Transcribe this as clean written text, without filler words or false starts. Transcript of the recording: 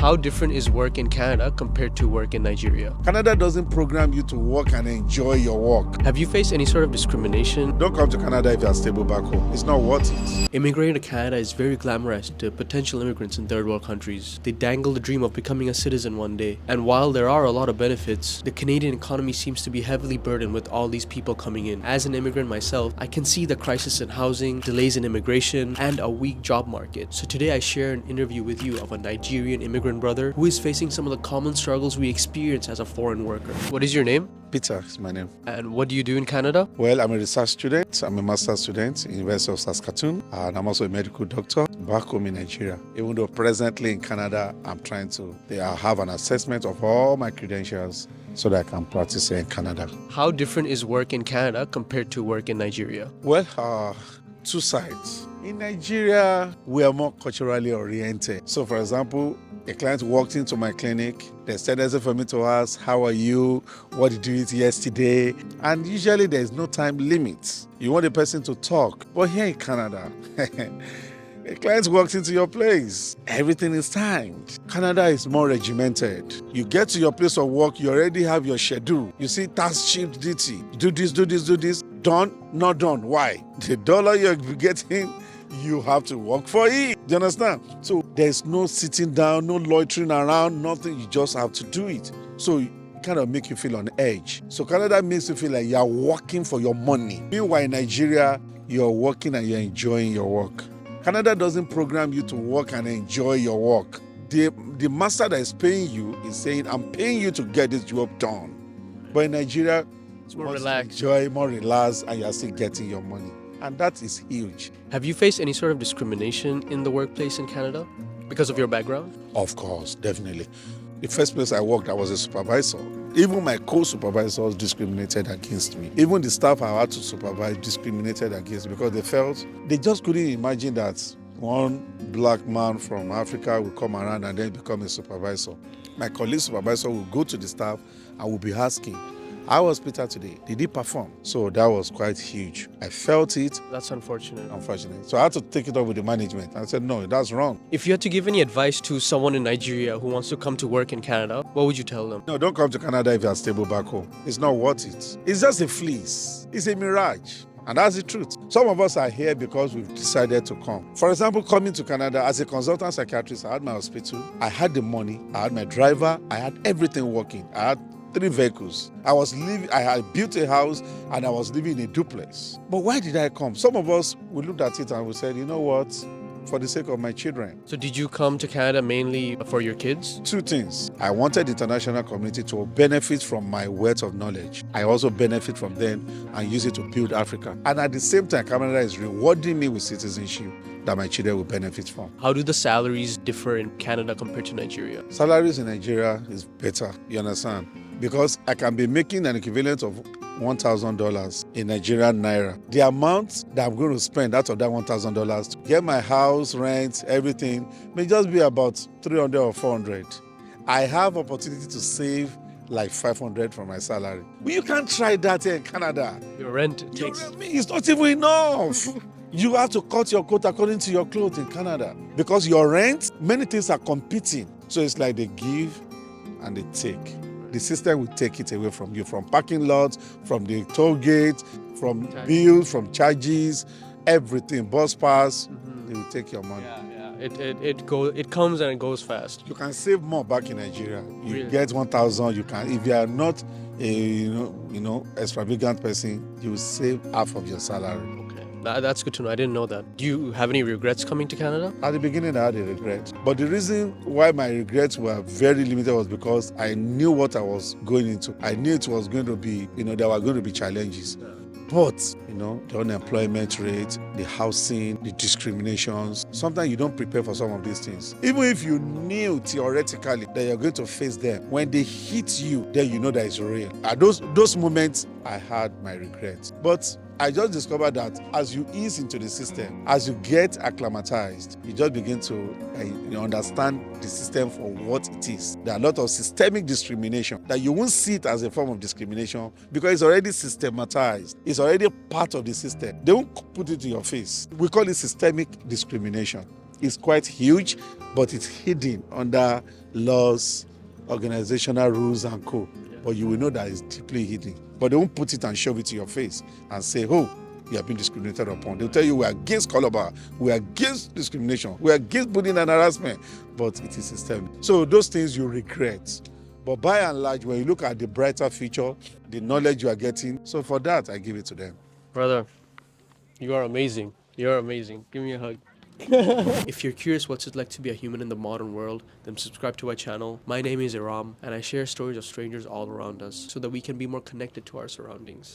How different is work in Canada compared to work in Nigeria? Canada doesn't program you to work and enjoy your work. Have you faced any sort of discrimination? Don't come to Canada if you are stable back home. It's not worth it. Immigrating to Canada is very glamorized to potential immigrants in third world countries. They dangle the dream of becoming a citizen one day. And while there are a lot of benefits, the Canadian economy seems to be heavily burdened with all these people coming in. As an immigrant myself, I can see the crisis in housing, delays in immigration, and a weak job market. So today I share an interview with you of a Nigerian immigrant brother who is facing some of the common struggles we experience as a foreign worker. What is your name? Peter is my name. And what do you do in Canada? Well, I'm a research student. I'm a master's student in University of Saskatoon, and I'm also a medical doctor back home in Nigeria. Even though presently in Canada, I'm trying to have an assessment of all my credentials so that I can practice here in Canada. How different is work in Canada compared to work in Nigeria? Well, two sides. In Nigeria, we are more culturally oriented. So, for example, a client walked into my clinic. There's tendency for me to ask, how are you? What did you eat yesterday? And usually there's no time limit. You want the person to talk. But here in Canada, a client walks into your place. Everything is timed. Canada is more regimented. You get to your place of work, you already have your schedule. You see task shift duty. Do this, do this, do this. Done, not done. Why? The dollar you're getting, you have to work for it. Do you understand? So there's no sitting down, no loitering around, nothing. You just have to do it. So it kind of make you feel on edge. So Canada makes you feel like you're working for your money. Meanwhile, in Nigeria, you're working and you're enjoying your work. Canada doesn't program you to work and enjoy your work. The master that is paying you is saying, I'm paying you to get this job done. But in Nigeria, it's more relaxed. Enjoy, more relaxed, and you're still getting your money. And that is huge. Have you faced any sort of discrimination in the workplace in Canada because of your background? Of course, definitely. The first place I worked, I was a supervisor. Even my co-supervisors discriminated against me. Even the staff I had to supervise discriminated against me because they just couldn't imagine that one black man from Africa will come around and then become a supervisor. My colleague supervisor will go to the staff and will be asking, how was Peter today? Did he perform? So that was quite huge. I felt it. That's unfortunate. So I had to take it up with the management. I said, no, that's wrong. If you had to give any advice to someone in Nigeria who wants to come to work in Canada, what would you tell them? No, don't come to Canada if you're stable back home. It's not worth it. It's just a fleece. It's a mirage. And that's the truth. Some of us are here because we've decided to come. For example, coming to Canada as a consultant psychiatrist, I had my hospital, I had the money, I had my driver, I had everything working. I had 3 vehicles. I had built a house and I was living in a duplex. But why did I come? Some of us, we looked at it and we said, you know what? For the sake of my children. So did you come to Canada mainly for your kids? 2 things. I wanted the international community to benefit from my wealth of knowledge. I also benefit from them and use it to build Africa. And at the same time, Canada is rewarding me with citizenship that my children will benefit from. How do the salaries differ in Canada compared to Nigeria? Salaries in Nigeria is better, you understand? Because I can be making an equivalent of $1,000 in Nigerian naira. The amount that I'm going to spend out of that $1,000 to get my house, rent, everything may just be about $300 or $400. I have opportunity to save like $500 from my salary. But you can't try that here in Canada. Your rent takes... It's not even enough. You have to cut your coat according to your clothes in Canada. Because your rent, many things are competing. So it's like they give and they take. The system will take it away from you, from parking lots, from the toll gate, from bills, from charges, everything, bus pass. They will take your money. It comes and it goes fast. You can save more back in Nigeria. You Really? get 1,000. You can, if you are not a extravagant person, you will save half of your salary. Okay, that's good to know. I didn't know that. Do you have any regrets coming to Canada? At the beginning, I had a regret. But the reason why my regrets were very limited was because I knew what I was going into. I knew it was going to be, there were going to be challenges. But, the unemployment rate, the housing, the discriminations, sometimes you don't prepare for some of these things. Even if you knew theoretically that you're going to face them, when they hit you, then you know that it's real. At those moments, I had my regrets. But I just discovered that as you ease into the system, as you get acclimatized, you just begin to understand the system for what it is. There are a lot of systemic discrimination that you won't see it as a form of discrimination because it's already systematized. It's already part of the system. They won't put it in your face. We call it systemic discrimination. is quite huge, but it's hidden under laws, organizational rules, and co. But you will know that it's deeply hidden. But they won't put it and shove it to your face and say, oh, you have been discriminated upon. They'll tell you we are against color bar, we are against discrimination, we are against bullying and harassment, but it is systemic. So those things you regret. But by and large, when you look at the brighter future, the knowledge you are getting, so for that, I give it to them. Brother, you are amazing. You're amazing. Give me a hug. If you're curious what's it like to be a human in the modern world, then subscribe to my channel. My name is Iram, and I share stories of strangers all around us so that we can be more connected to our surroundings.